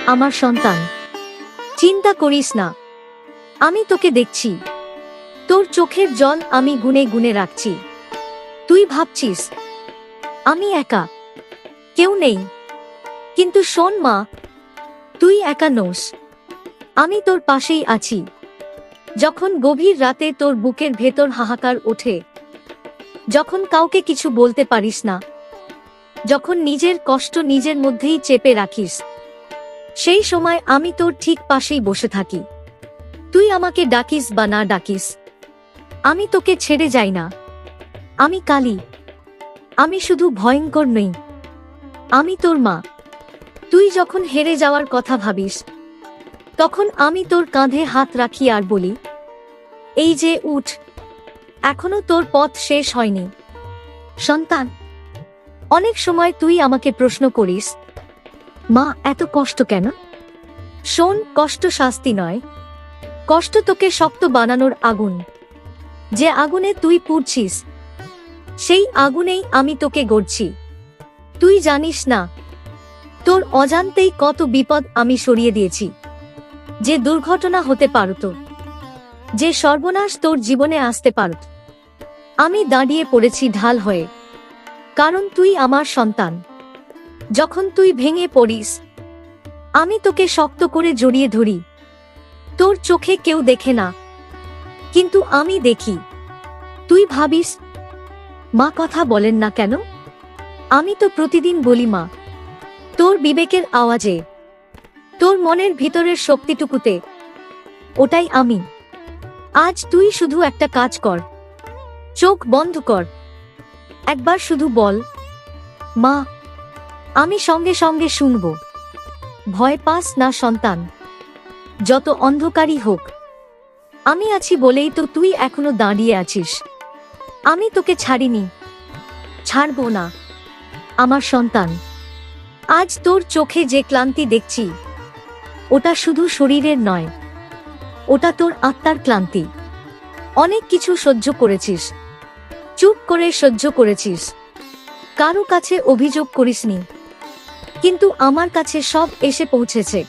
আমার সন্তান, চিন্তা করিস না, আমি তোকে দেখছি। তোর চোখের জল আমি গুনে গুনে রাখছি। তুই ভাবছিস আমি একা, কেউ নেই, কিন্তু শোন মা, তুই একা নোস। আমি তোর পাশেই আছি। যখন গভীর রাতে তোর বুকের ভেতর হাহাকার ওঠে, যখন কাউকে কিছু বলতে পারিস না, যখন নিজের কষ্ট নিজের মধ্যেই চেপে রাখিস, সেই সময় আমি তোর ঠিক পাশেই বসে থাকি। তুই আমাকে ডাকিস বা না ডাকিস, আমি তোকে ছেড়ে যাই না। আমি কালী, আমি শুধু ভয়ঙ্কর নই, আমি তোর মা। তুই যখন হেরে যাওয়ার কথা ভাবিস, তখন আমি তোর কাঁধে হাত রাখি আর বলি, এই যে উঠ, এখনো তোর পথ শেষ হয়নি। সন্তান, অনেক সময় তুই আমাকে প্রশ্ন করিস, মা এত কষ্ট কেন? শোন, কষ্ট শাস্তি নয়, কষ্ট তোকে শক্ত বানানোর আগুন। যে আগুনে তুই পুড়ছিস, সেই আগুনেই আমি তোকে গড়ছি। তুই জানিস না তোর অজান্তেই কত বিপদ আমি সরিয়ে দিয়েছি। যে দুর্ঘটনা হতে পারত, যে সর্বনাশ তোর জীবনে আসতে পারত, আমি দাঁড়িয়ে পড়েছি ঢাল হয়ে, কারণ তুই আমার সন্তান। যখন তুই ভেঙে পড়িস, আমি তোকে শক্ত করে জড়িয়ে ধরি। তোর চোখে কেউ দেখে না, কিন্তু আমি দেখি। তুই ভাবিস, মা কথা বলেন না কেন? আমি তো প্রতিদিন বলি মা, তোর বিবেকের আওয়াজে, তোর মনের ভিতরের শক্তিটুকুতে, ওটাই আমি। আজ তুই শুধু একটা কাজ কর, চোখ বন্ধ কর, একবার শুধু বল, মা। আমি সঙ্গে সঙ্গে শুনব। ভয় পাস না সন্তান, যত অন্ধকারই হোক, আমি আছি বলেই তো তুই এখনো দাঁড়িয়ে আছিস। আমি তোকে ছাড়িনি, ছাড়ব না। আমার সন্তান, আজ তোর চোখে যে ক্লান্তি দেখছি, ওটা শুধু শরীরের নয়, ওটা তোর আত্মার ক্লান্তি। অনেক কিছু সহ্য করেছিস, চুপ করে সহ্য করেছিস, কারো কাছে অভিযোগ করিসনি, কিন্তু আমার কাছে সব এসে পৌঁছেছে।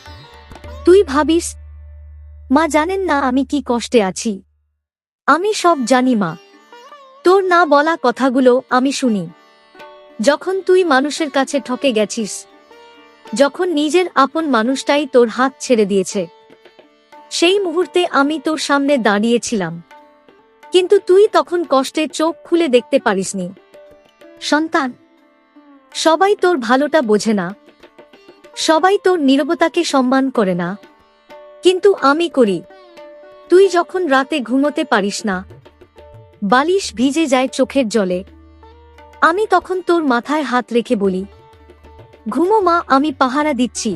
তুই ভাবিস, মা জানেন না আমি কি কষ্টে আছি। আমি সব জানি মা, তোর না বলা কথাগুলো আমি শুনি। যখন তুই মানুষের কাছে ঠকে গেছিস, যখন নিজের আপন মানুষটাই তোর হাত ছেড়ে দিয়েছে, সেই মুহূর্তে আমি তোর সামনে দাঁড়িয়েছিলাম, কিন্তু তুই তখন কষ্টে চোখ খুলে দেখতে পারিসনি। সন্তান, সবাই তোর ভালোটা বোঝে না, সবাই তোর নীরবতাকে সম্মান করে না, কিন্তু আমি করি। তুই যখন রাতে ঘুমোতে পারিস না, বালিশ ভিজে যায় চোখের জলে, আমি তখন তোর মাথায় হাত রেখে বলি, ঘুমো মা, আমি পাহারা দিচ্ছি।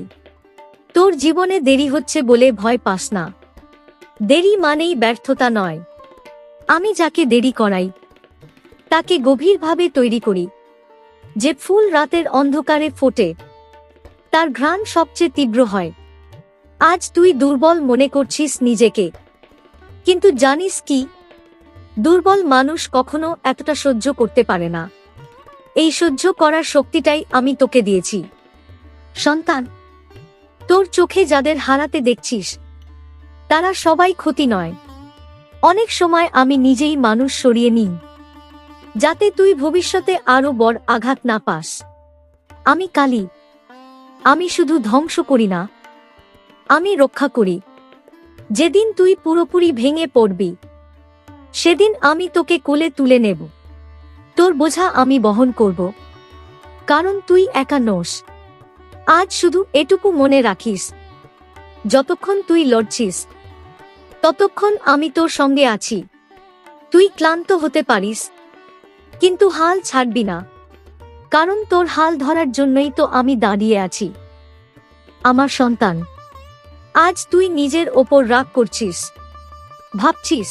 তোর জীবনে দেরি হচ্ছে বলে ভয় পাস না। দেরি মানেই ব্যর্থতা নয়। আমি যাকে দেরি করাই, তাকে গভীরভাবে তৈরি করি। যে ফুল রাতের অন্ধকারে ফোটে, তার ঘ্রাণ সবচেয়ে তীব্র হয়। আজ তুই দুর্বল মনে করছিস নিজেকে, কিন্তু জানিস কি, দুর্বল মানুষ কখনো এতটা সহ্য করতে পারে না। এই সহ্য করার শক্তিটাই আমি তোকে দিয়েছি। সন্তান, তোর চোখে যাদের হারাতে দেখছিস, তারা সবাই ক্ষতি নয়। অনেক সময় আমি নিজেই মানুষ সরিয়ে নিই, যাতে তুই ভবিষ্যতে আরো বড় আঘাত না পাস। আমি কালী, আমি শুধু ধ্বংস করি না, আমি রক্ষা করি। যেদিন তুই পুরোপুরি ভেঙে পড়বি, সেদিন আমি তোকে কোলে তুলে নেব। তোর বোঝা আমি বহন করব, কারণ তুই একা নোস। আজ শুধু এটুকু মনে রাখিস, যতক্ষণ তুই লড়ছিস, ততক্ষণ আমি তোর সঙ্গে আছি। তুই ক্লান্ত হতে পারিস, কিন্তু হাল ছাড়বি না, কারণ তোর হাল ধরার জন্যই তো আমি দাঁড়িয়ে আছি। আমার সন্তান, আজ তুই নিজের ওপর রাগ করছিস, ভাবছিস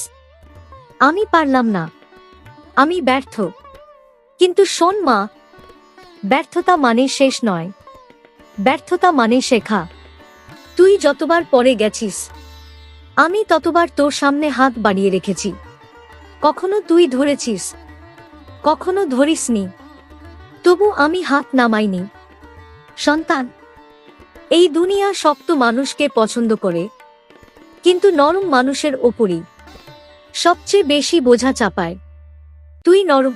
আমি পারলাম না, আমি ব্যর্থ। কিন্তু শোন মা, ব্যর্থতা মানে শেষ নয়, ব্যর্থতা মানে শেখা। তুই যতবার পড়ে গেছিস, আমি ততবার তোর সামনে হাত বাড়িয়ে রেখেছি। কখনো তুই ধরেছিস, কখনো ধরিসনি, তবু আমি হাত নামাইনি। সন্তান, এই দুনিয়া শক্ত মানুষকে পছন্দ করে, কিন্তু নরম মানুষের ওপরই সবচেয়ে বেশি বোঝা চাপায়। তুই নরম,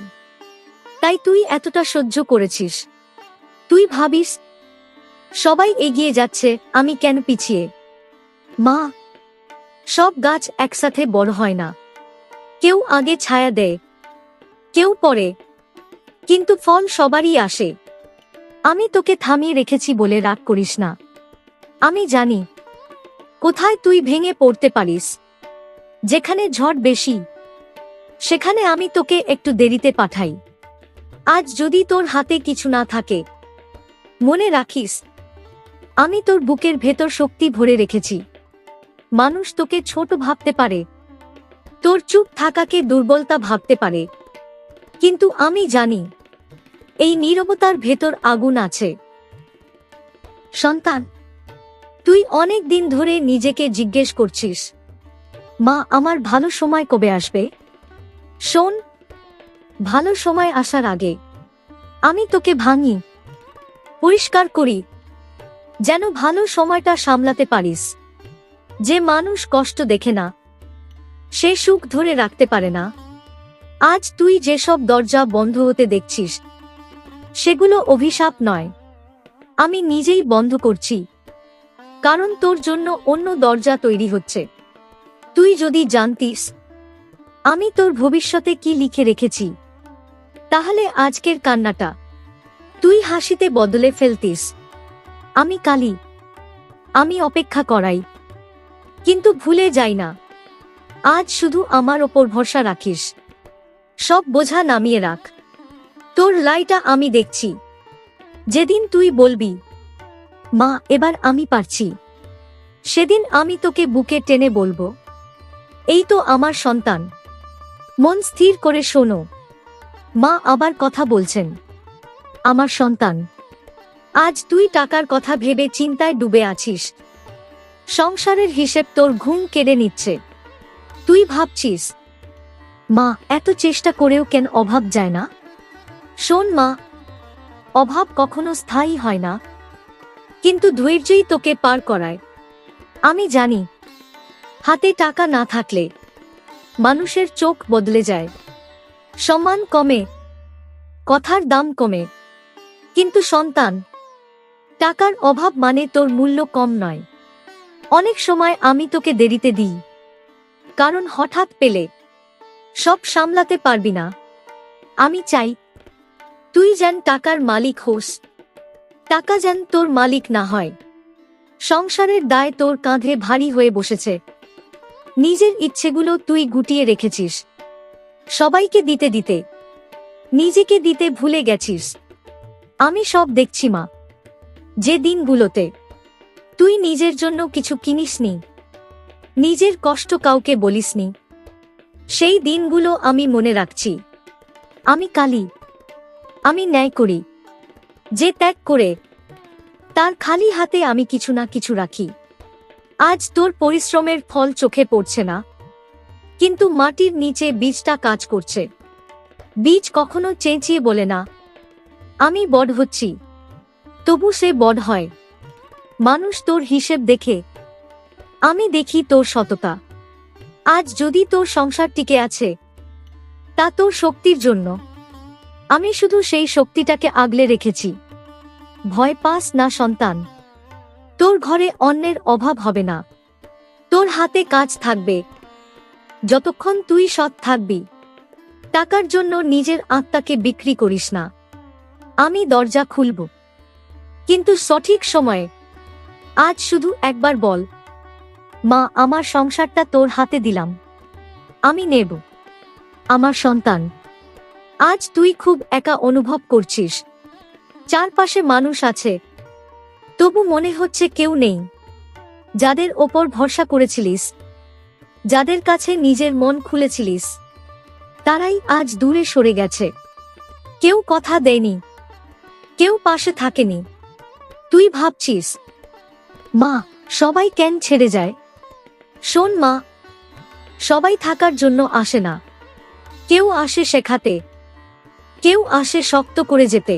তাই তুই এতটা সহ্য করেছিস। তুই ভাবিস সবাই এগিয়ে যাচ্ছে, আমি কেন পিছিয়ে। মা, সব গাছ একসাথে বড় হয় না। কেউ আগে ছায়া দেয়, কেউ পরে, কিন্তু ফল সবারই আসে। আমি তোকে থামিয়ে রেখেছি বলে রাগ করিস না। আমি জানি কোথায় তুই ভেঙে পড়তে পারিস। যেখানে ঝড় বেশি, সেখানে আমি তোকে একটু দেরিতে পাঠাই। আজ যদি তোর হাতে কিছু না থাকে, মনে রাখিস আমি তোর বুকের ভেতর শক্তি ভরে রেখেছি। মানুষ তোকে ছোট ভাবতে পারে, তোর চুপ থাকাকে দুর্বলতা ভাবতে পারে, কিন্তু আমি জানি এই নীরবতার ভেতর আগুন আছে। সন্তান, তুই অনেক দিন ধরে নিজেকে জিজ্ঞেস করছিস, মা আমার ভালো সময় কবে আসবে? শোন, ভালো সময় আসার আগে আমি তোকে ভাঙি, পরিষ্কার করি, যেন ভালো সময়টা সামলাতে পারিস। যে মানুষ কষ্ট দেখে না, সে সুখ ধরে রাখতে পারে না। আজ তুই যেসব দরজা বন্ধ হতে দেখছিস, সেগুলো অভিশাপ নয়, আমি নিজেই বন্ধ করছি। কারণ তোর জন্য অন্য দরজা তৈরি হচ্ছে। তুই যদি জানতিস আমি তোর ভবিষ্যতে কি লিখে রেখেছি, তাহলে আজকের কান্নাটা তুই হাসিতে বদলে ফেলতিস। আমি কালী, আমি অপেক্ষা করাই, কিন্তু ভুলে যাই না, আজ শুধু আমার ওপর ভরসা রাখিস। সব বোঝা নামিয়ে রাখ, তোর লাইটা আমি দেখছি। যেদিন তুই বলবি মা এবার আমি পারছি, সেদিন আমি তোকে বুকে টেনে বলবো, এই তো আমার সন্তান। মন স্থির করে শোনো, মা আবার কথা বলছেন। আমার সন্তান, আজ তুই টাকার কথা ভেবে চিন্তায় ডুবে আছিস। সংসারের হিসেব তোর ঘুম কেড়ে নিচ্ছে। তুই ভাবছিস মা এত চেষ্টা করেও কেন অভাব যায় না। শোন মা, অভাব কখনো স্থায়ী হয় না, কিন্তু ধৈর্যই তোকে পার করায়। আমি জানি হাতে টাকা না থাকলে মানুষের চোখ বদলে যায়, সম্মান কমে, কথার দাম কমে, কিন্তু সন্তান, টাকার অভাব মানে তোর মূল্য কম নয়। অনেক সময় আমি তোকে দেরিতে দিই, কারণ হঠাৎ পেলে সব সামলাতে পারবি না। আমি চাই তুই যেন টাকার মালিক হোস, টাকা যেন তোর মালিক না হয়। সংসারের দায় তোর কাঁধে ভারী হয়ে বসেছে। নিজের ইচ্ছেগুলো তুই গুটিয়ে রেখেছিস, সবাইকে দিতে দিতে নিজেকে দিতে ভুলে গেছিস। আমি সব দেখছি মা। যে দিনগুলোতে তুই নিজের জন্য কিছু কিনিসনি, নিজের কষ্ট কাউকে বলিসনি, সেই দিনগুলো আমি মনে রাখছি। আমি কালী, আমি ন্যায় করি। যে ত্যাগ করে তার খালি হাতে আমি কিছু না কিছু রাখি। আজ তোর পরিশ্রমের ফল চোখে পড়ছে না, কিন্তু মাটির নিচে বীজটা কাজ করছে। বীজ কখনো চেঁচিয়ে বলে না আমি বড় হচ্ছি, তবু সে বড় হয়। মানুষ তোর হিসেব দেখে, আমি দেখি তোর সততা। আজ যদি তোর সংসার টিকে আছে, তা তোর শক্তির জন্য। আমি শুধু সেই শক্তিটাকে আগলে রেখেছি। ভয় পাস না সন্তান, তোর ঘরে অন্যের অভাব হবে না। তোর হাতে কাজ থাকবে যতক্ষণ তুই সৎ থাকবি। টাকার জন্য নিজের আত্মাকে বিক্রি করিস না। আমি দরজা খুলব, কিন্তু সঠিক সময়ে। আজ শুধু একবার বল, মা আমার সংসারটা তোর হাতে দিলাম, আমি নেব। আমার সন্তান, আজ তুই খুব একা অনুভব করছিস। চারপাশে মানুষ আছে, তবু মনে হচ্ছে কেউ নেই। যাদের ওপর ভরসা করেছিলিস, যাদের কাছে নিজের মন খুলেছিলিস, তারাই আজ দূরে সরে গেছে। কেউ কথা দেয়নি, কেউ পাশে থাকেনি। তুই ভাবছিস মা সবাই কেন ছেড়ে যায়। শোন মা, সবাই থাকার জন্য আসে না। কেউ আসে শেখাতে, কেউ আসে শক্ত করে যেতে।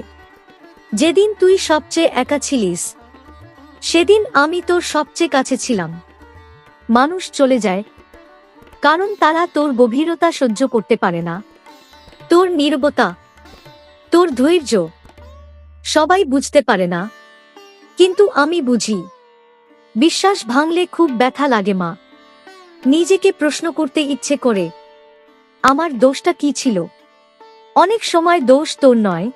যেদিন তুই সবচেয়ে একা ছিলিস, সেদিন আমি তোর সবচেয়ে কাছে ছিলাম। মানুষ চলে যায় কারণ তারা তোর গভীরতা সহ্য করতে পারে না, তোর নীরবতা, তোর ধৈর্য। সবাই বুঝতে পারে না, কিন্তু আমি বুঝি। বিশ্বাস ভাঙলে খুব ব্যথা লাগে মা। নিজেকে প্রশ্ন করতে ইচ্ছে করে, আমার দোষটা কি ছিল? অনেক সময় দোষ তোর নয়,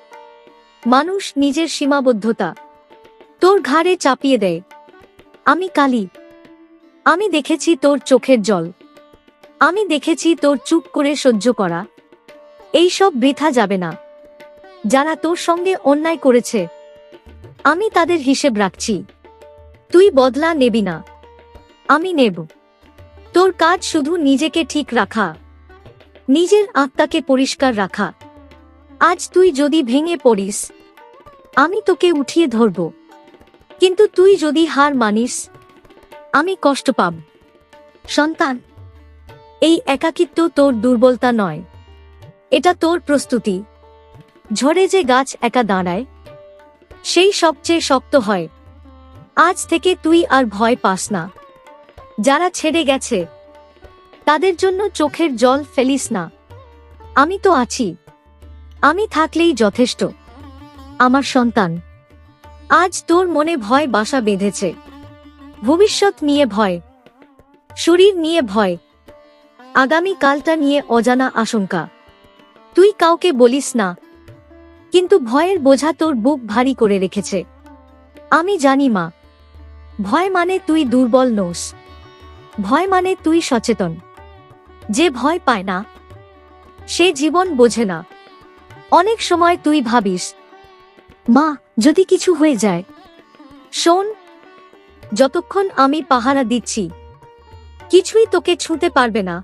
মানুষ নিজের সীমাবদ্ধতা তোর ঘাড়ে চাপিয়ে দেয়। আমি কালী, আমি দেখেছি তোর চোখের জল, আমি দেখেছি তোর চুপ করে সহ্য করা। এইসব বৃথা যাবে না। যারা তোর সঙ্গে অন্যায় করেছে, আমি তাদের হিসেব রাখছি। তুই বদলা নেবি না, আমি নেব। তোর কাজ শুধু নিজেকে ঠিক রাখা, নিজের আত্মাকে পরিষ্কার রাখা। আজ তুই যদি ভেঙে পড়িস, আমি তোকে উঠিয়ে ধরব। কিন্তু তুই যদি হার মানিস, আমি কষ্ট পাব। সন্তান, এই একাকিত্ব তোর দুর্বলতা নয়, এটা তোর প্রস্তুতি। ঝড়ে যে গাছ একা দাঁড়ায়, সেই সবচেয়ে শক্ত হয়। আজ থেকে তুই আর ভয় পাস না। যারা ছেড়ে গেছে, তাদের জন্য চোখের জল ফেলিস না। আমি তো আছি, আমি থাকলেই যথেষ্ট। আমার সন্তান, আজ তোর মনে ভয় বাসা বেঁধেছে। ভবিষ্যৎ নিয়ে ভয়, শরীর নিয়ে ভয়, আগামী কালটা নিয়ে অজানা আশঙ্কা। তুই কাউকে বলিস না, কিন্তু ভয়ের বোঝা তোর বুক ভারী করে রেখেছে। আমি জানি মা, ভয় মানে তুই দুর্বল নোস, ভয় মানে তুই সচেতন। যে ভয় পায় না, সে জীবন বোঝে না। অনেক সময় তুই ভাবিস, মা যদি কিছু হয়ে যায়। শোন, যতক্ষণ আমি পাহারা দিচ্ছি, কিছুই তোকে ছুঁতে পারবে না।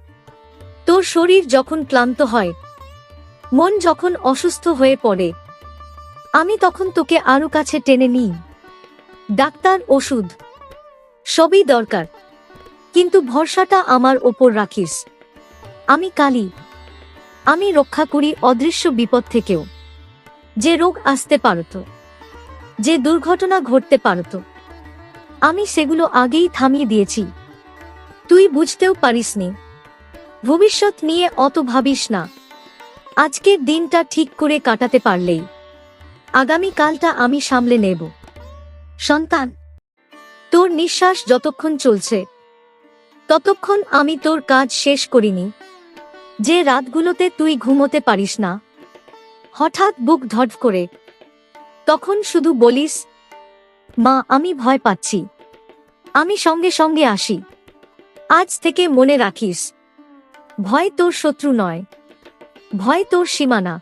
তোর শরীর যখন ক্লান্ত হয়, মন যখন অসুস্থ হয়ে পড়ে, আমি তখন তোকে আরো কাছে টেনে নিই। ডাক্তার, ওষুধ সবই দরকার, কিন্তু ভরসাটা আমার ওপর রাখিস। আমি কালী, আমি রক্ষা করি অদৃশ্য বিপদ থেকেও। যে রোগ আসতে পারত, যে দুর্ঘটনা ঘটতে পারত, আমি সেগুলো আগেই থামিয়ে দিয়েছি। তুই বুঝতেও পারিসনি। ভবিষ্যৎ নিয়ে অত ভাবিস না। আজকের দিনটা ঠিক করে কাটাতে পারলেই আগামী কালটা আমি সামলে নেব। সন্তান, তোর নিঃশ্বাস যতক্ষণ চলছে, ততক্ষণ আমি তোর কাজ শেষ করিনি। যে রাতগুলোতে তুই ঘুমোতে পারিস না, হঠাৎ বুক ধড় করে, তখন শুধু বলিস, মা আমি ভয় পাচ্ছি, আমি সঙ্গে সঙ্গে আসি। আজ থেকে মনে রাখিস, ভয় তোর শত্রু নয়, ভয় তোর সীমানা।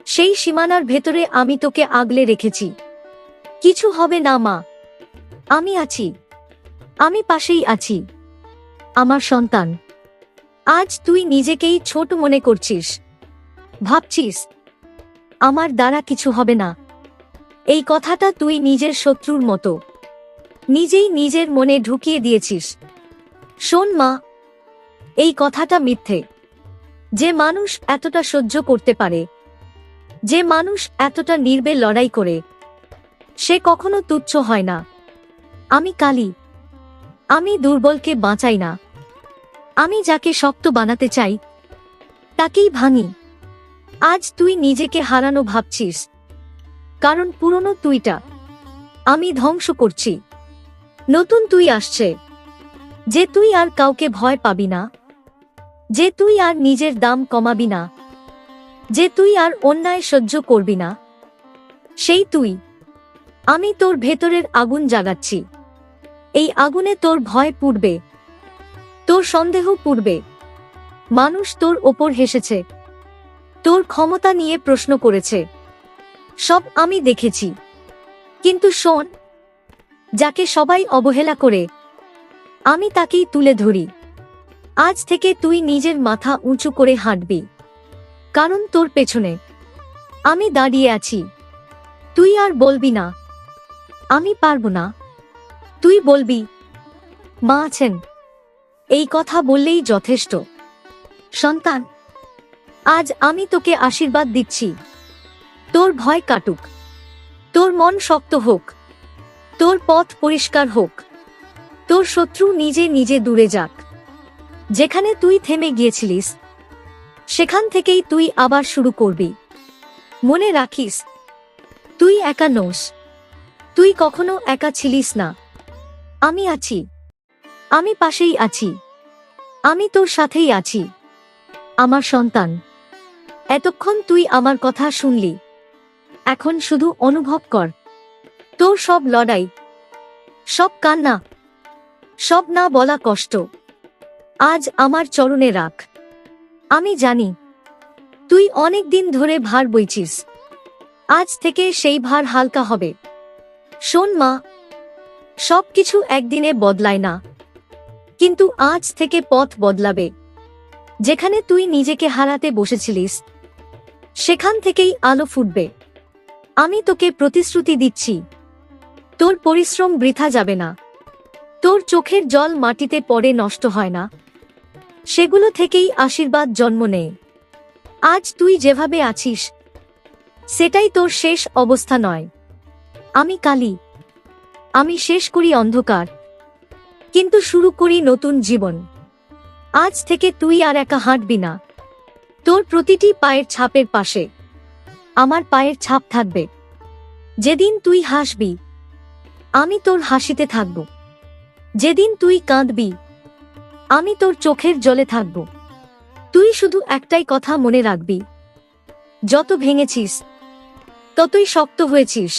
সেই সীমানার ভেতরে আমি তোকে আগলে রেখেছি। কিছু হবে না মা, আমি আছি, আমি পাশেই আছি। আমার সন্তান, আজ তুই নিজেকেই ছোট মনে করছিস, ভাবছিস আমার দ্বারা কিছু হবে না। এই কথাটা তুই নিজের শত্রুর মতো নিজেই নিজের মনে ঢুকিয়ে দিয়েছিস। শোন মা, এই কথাটা মিথ্যে। যে মানুষ এতটা সহ্য করতে পারে, যে মানুষ এতটা নির্বে লড়াই করে, সে কখনো তুচ্ছ হয় না। আমি কালী, আমি দুর্বলকে বাঁচাই না। আমি যাকে শক্ত বানাতে চাই, তাকেই ভাঙি। আজ তুই নিজেকে হারানো ভাবছিস, কারণ পুরনো তুইটা আমি ধ্বংস করছি। নতুন তুই আসছে, যে তুই আর কাউকে ভয় পাবি না, যে তুই আর নিজের দাম কমাবি না, যে তুই আর অন্যায় সহ্য করবি না। সেই তুই। আমি তোর ভেতরের আগুন জাগাচ্ছি। এই আগুনে তোর ভয় পুড়বে, তোর সন্দেহ পুড়বে। মানুষ তোর ওপর হেসেছে, তোর ক্ষমতা নিয়ে প্রশ্ন করেছে, সব আমি দেখেছি। কিন্তু শোন, যাকে সবাই অবহেলা করে, আমি তাকেই তুলে ধরি। আজ থেকে তুই নিজের মাথা উঁচু করে হাঁটবি, কারণ তোর পেছনে আমি দাঁড়িয়ে আছি। তুই আর বলবি না আমি পারবো না, তুই বলবি মা আছেন। এই কথা বললেই যথেষ্ট। সন্তান, আজ আমি তোকে আশীর্বাদ দিচ্ছি। তোর ভয় কাটুক, তোর মন শক্ত হোক, তোর পথ পরিষ্কার হোক, তোর শত্রু নিজে নিজে দূরে যাক। যেখানে তুই থেমে গিয়েছিলিস সেখান থেকেই তুই আবার শুরু করবি। মনে রাখিস, তুই একা নোস, তুই কখনো একা ছিলিস না। আমি আছি, আমি পাশেই আছি, আমি তোর সাথেই আছি। আমার সন্তান, এতক্ষণ তুই আমার কথা শুনলি, এখন শুধু অনুভব কর। তোর সব লড়াই, সব কান্না, সব না বলা কষ্ট আজ আমার চরণে রাখ। আমি জানি তুই অনেক দিন ধরে ভার বইছিস, আজ থেকে সেই ভার হালকা হবে। শোন মা, সব কিছু একদিনে বদলায় না, কিন্তু আজ থেকে পথ বদলাবে। যেখানে তুই নিজেকে হারাতে বসেছিলিস সেখান থেকেই আলো ফুটবে। আমি তোকে প্রতিশ্রুতি দিচ্ছি, তোর পরিশ্রম বৃথা যাবে না। তোর চোখের জল মাটিতে পড়ে নষ্ট হয় না, সেগুলো থেকেই আশীর্বাদ জন্ম নেয়। আজ তুই যেভাবে আছিস সেটাই তোর শেষ অবস্থা নয়। আমি কালী, আমি শেষ করি অন্ধকার, কিন্তু শুরু করি নতুন জীবন। আজ থেকে তুই আর একা হাঁটবি না, তোর প্রতিটি পায়ের ছাপের পাশে আমার পায়ের ছাপ থাকবে। যেদিন তুই হাসবি আমি তোর হাসিতে থাকব, যেদিন তুই কাঁদবি আমি তোর চোখের জলে থাকব। তুই শুধু একটাই কথা মনে রাখবি, যত ভেঙেছিস ততই শক্ত হয়েছিস।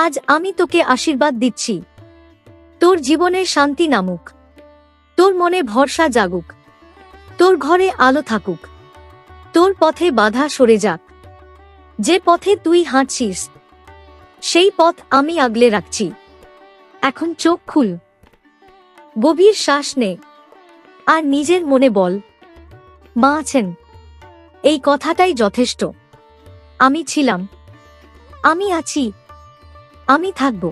আজ আমি তোকে আশীর্বাদ দিচ্ছি, তোর জীবনে শান্তি নামুক, তোর মনে ভরসা জাগুক, তোর ঘরে আলো থাকুক, তোর পথে বাধা সরে যাক। যে পথে তুই হাঁটছিস সেই পথ আমি আগলে রাখছি। এখন চোখ খুল, গভীর শ্বাস নে, আর নিজের মনে বল, মা আছেন, এই কথাটাই যথেষ্ট। আমি ছিলাম, আমি আছি, আমি থাকব।